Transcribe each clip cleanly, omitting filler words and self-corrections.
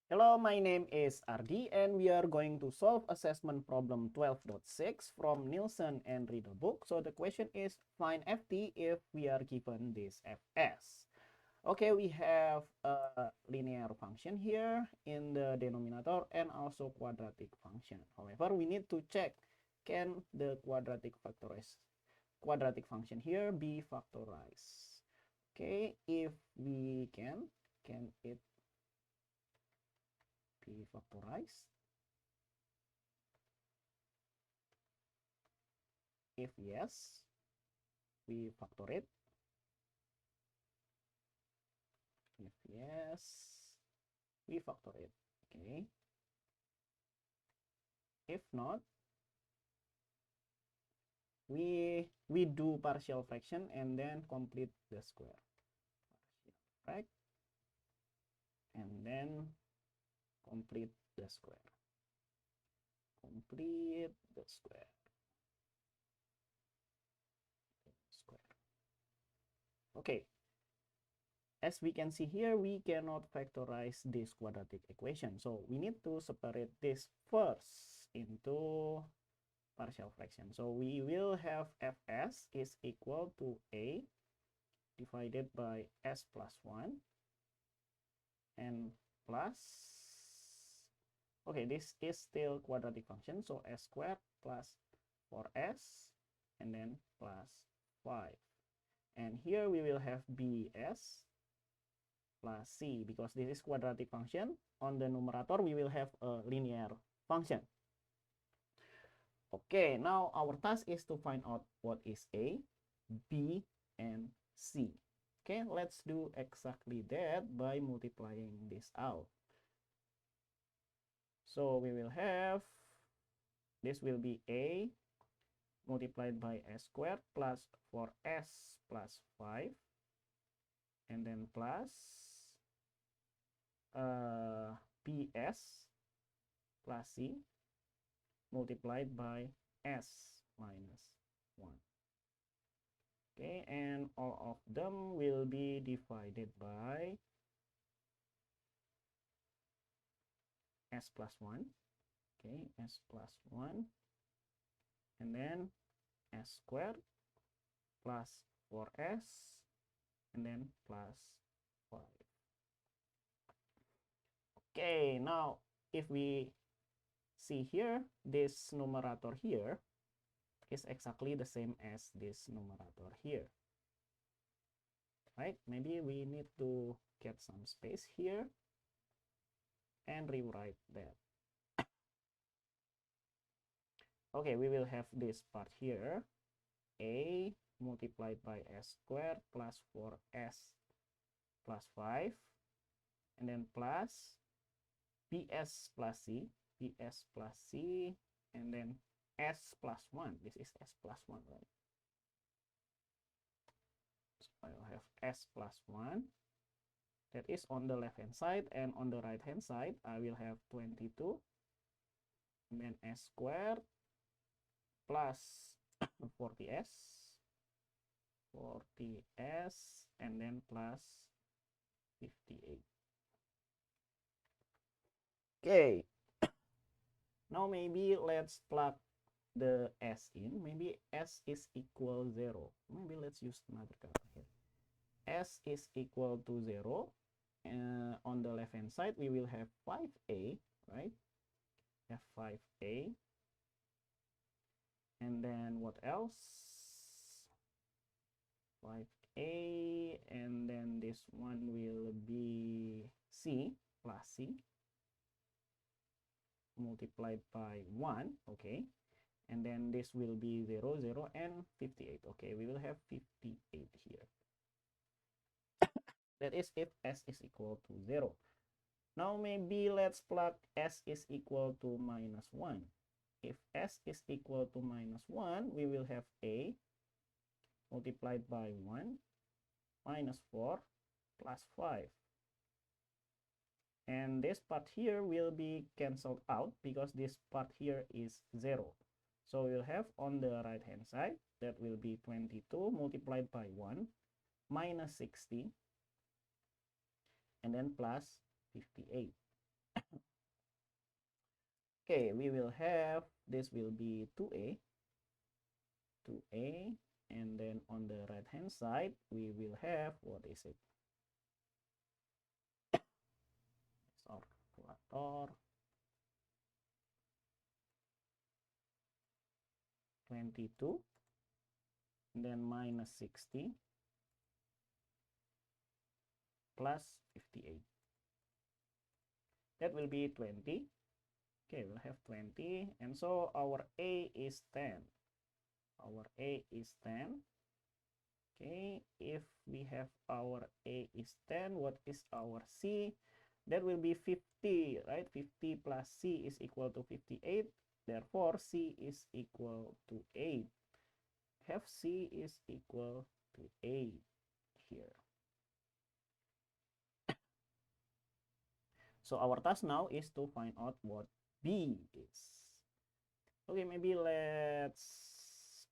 Hello, my name is Ardi and we are going to solve assessment problem 12.6 from Nielsen and Riddle book. So the question is find ft if we are given this fs. Okay, we have a linear function here in the denominator and also quadratic function. However, we need to check can the quadratic function here be factorized. Okay, if we can it be factorized? If yes, we factor it. If yes, we factor it. Okay. If not, we do partial fraction and then complete the square. Partial frac and then complete the square. Complete the square. Square. Okay. As we can see here, we cannot factorize this quadratic equation. So we need to separate this first into partial fraction. So we will have fs is equal to a divided by s plus 1 and plus, okay, this is still quadratic function, so s squared plus 4s and then plus 5. And here we will have bs plus c because this is quadratic function. On the numerator we will have a linear function. Okay, now our task is to find out what is A, B, and C. Okay, let's do exactly that by multiplying this out. So we will have, this will be A multiplied by s squared plus 4s plus 5, and then plus bs plus c multiplied by s minus 1. Okay, and all of them will be divided by s plus 1. Okay, s plus 1. And then s squared plus 4s and then plus 5. Okay, now if we see here, this numerator here is exactly the same as this numerator here. Right? Maybe we need to get some space here and rewrite that. Okay, we will have this part here, a multiplied by s squared plus 4s plus 5, and then plus bs plus c, and then s plus 1. This is s plus 1, right? So I'll have s plus 1. That is on the left hand side, and on the right hand side I will have 22 and then s squared plus 40s and then plus 58. Okay, now maybe let's plug the s in. Maybe s is equal 0. Maybe let's use another color here. S is equal to 0. On the left hand side we will have 5a, right? Have 5a, and then what else? 5a, and then this one will be c plus c multiplied by 1. Okay, and then this will be 0, 0, and 58. Okay, we will have 58 here. That is if s is equal to 0. Now maybe let's plug s is equal to minus 1. If s is equal to minus 1, we will have a multiplied by 1 minus 4 plus 5. And this part here will be cancelled out because this part here is 0. So we'll have on the right hand side, that will be 22 multiplied by 1 minus 60 and then plus 58. Okay, we will have, this will be 2a, and then on the right hand side, we will have, what is it? It's our calculator. 22, and then minus 60, plus 58. That will be 20. Okay, we'll have 20, and so our A is 10. Our A is 10. Okay, if we have our A is 10, what is our C? That will be 50, right? 50 plus C is equal to 58. Therefore, C is equal to 8. Have C is equal to 8 here. So our task now is to find out what B is. Okay, maybe let's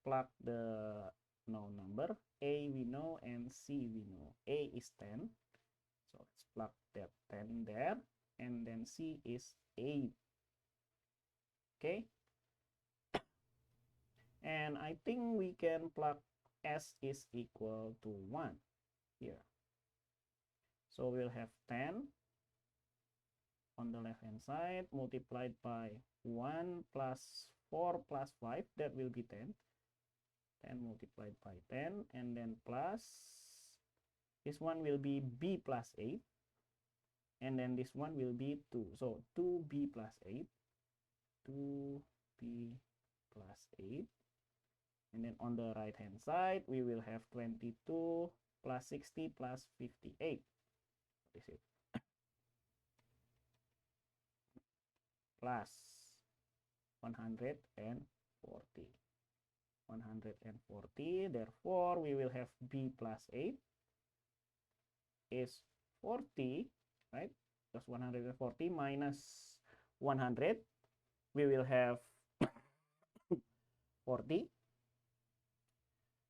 plug the known number. A we know and C we know. A is 10. So let's plug that 10 there. And then C is 8. Okay. And I think we can plug S is equal to 1 here. So we'll have 10 on the left hand side multiplied by 1 plus 4 plus 5, that will be 10. 10 multiplied by 10, and then plus, this one will be B plus 8, and then this one will be 2. So 2B plus 8, 2B plus 8. And then on the right hand side, we will have 22 plus 60 plus 58. What is it? Plus 140. 140. Therefore, we will have B plus 8 is 40, right? Because 140 minus 100, we will have 40.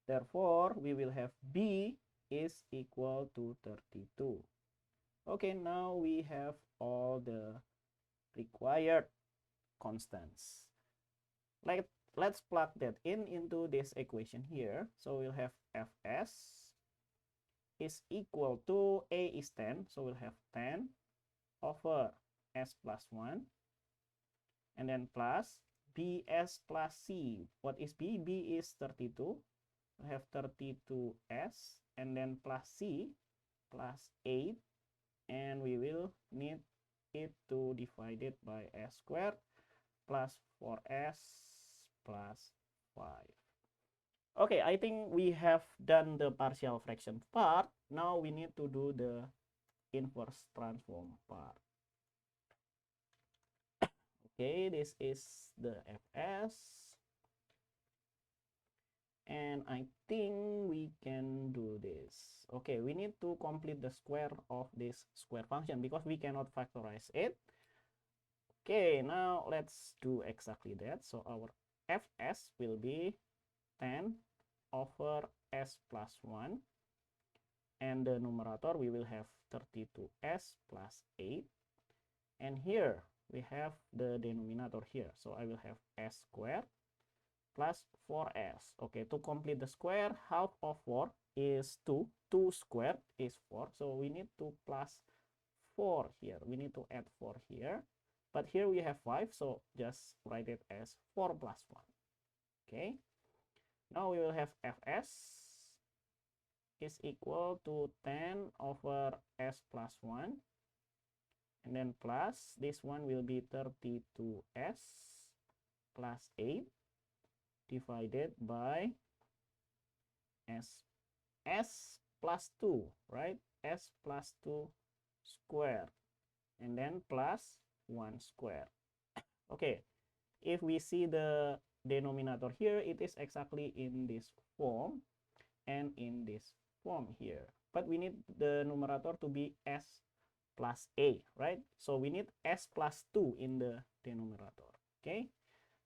Therefore, we will have B is equal to 32. Okay, now we have all the required constants. Let's plug that into this equation here. So we'll have Fs is equal to, A is 10, so we'll have 10 over S plus 1, and then plus Bs plus C. What is B? B is 32. We have 32S, and then plus C plus 8, and we will need it to divide it by S squared plus 4S plus 5. Okay, I think we have done the partial fraction part. Now we need to do the inverse transform part. Okay, this is the Fs. And I think we can do this. Okay, we need to complete the square of this square function because we cannot factorize it. Okay, now let's do exactly that. So our Fs will be 10 over S plus 1. And the numerator, we will have 32S plus 8. And here, we have the denominator here. So I will have S squared plus 4S. Okay, to complete the square, half of 4 is 2. 2 squared is 4. So we need to plus 4 here. We need to add 4 here. But here we have 5, so just write it as 4 plus 1. Okay. Now we will have Fs is equal to 10 over S plus 1. And then plus, this one will be 32S plus 8. Divided by S plus 2, right? S plus 2 squared, and then plus 1 squared. Okay, if we see the denominator here, it is exactly in this form and in this form here. But we need the numerator to be S plus A, right? So we need S plus 2 in the denominator, okay?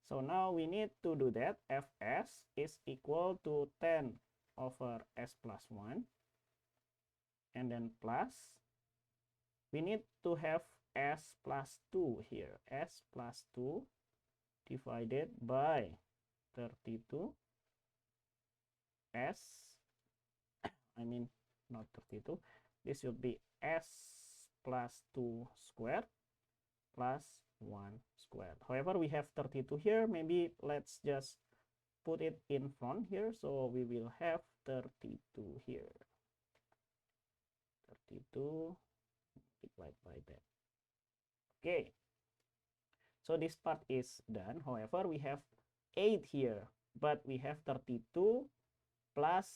So now we need to do that. Fs is equal to 10 over S plus 1. And then plus, we need to have s plus 2 here. S plus 2 divided by 32 s, I mean not 32, this should be s plus 2 squared plus 1 squared. However, we have 32 here. Maybe let's just put it in front here. So we will have 32 here. 32 multiplied by that. Okay. So this part is done. However, we have 8 here. But we have 32 plus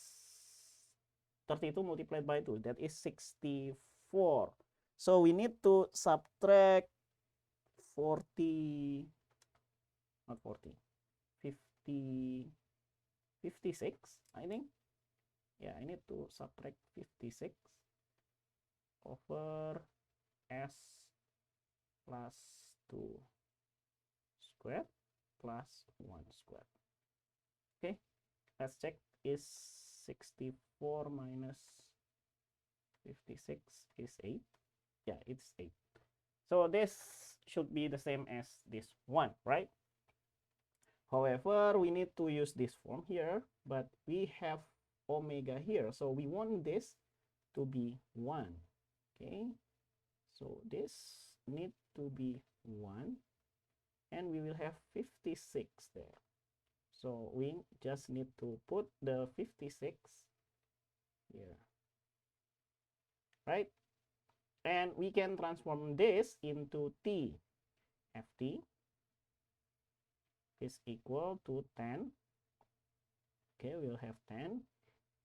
32 multiplied by 2. That is 64. So we need to subtract 40, not 40, 50, 56, I think. Yeah, I need to subtract 56 over s plus 2 squared plus 1 squared. Okay, let's check. Is 64 minus 56 is 8? Yeah, it's 8. So this should be the same as this one, right? However, we need to use this form here, but we have omega here. So we want this to be 1. Okay, so this need to be 1. And we will have 56 there. So we just need to put the 56 here. Right? And we can transform this into t. Ft is equal to 10. Okay, we'll have 10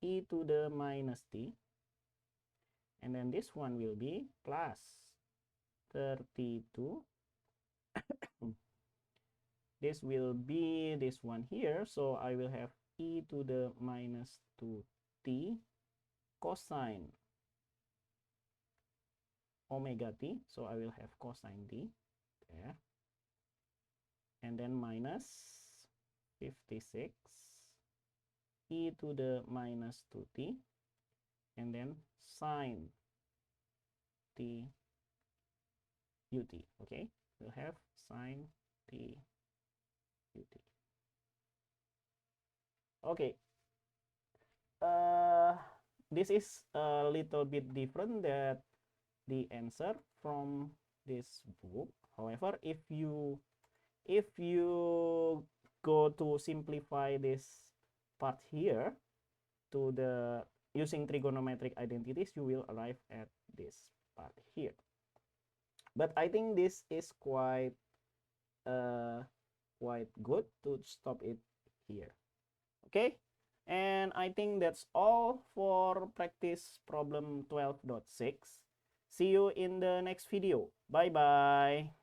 e to the minus t. And then this one will be plus 32. This will be this one here. So I will have e to the minus 2t cosine omega t. So I will have cosine t there. And then minus 56 e to the minus 2t. And then sine t ut. Okay, we'll have sine t ut. Okay, this is a little bit different than the answer from this book. However, if you go to simplify this part here to the using trigonometric identities, you will arrive at this part here. But I think this is quite good to stop it here. Okay, and I think that's all for practice problem 12.6. See you in the next video. Bye bye.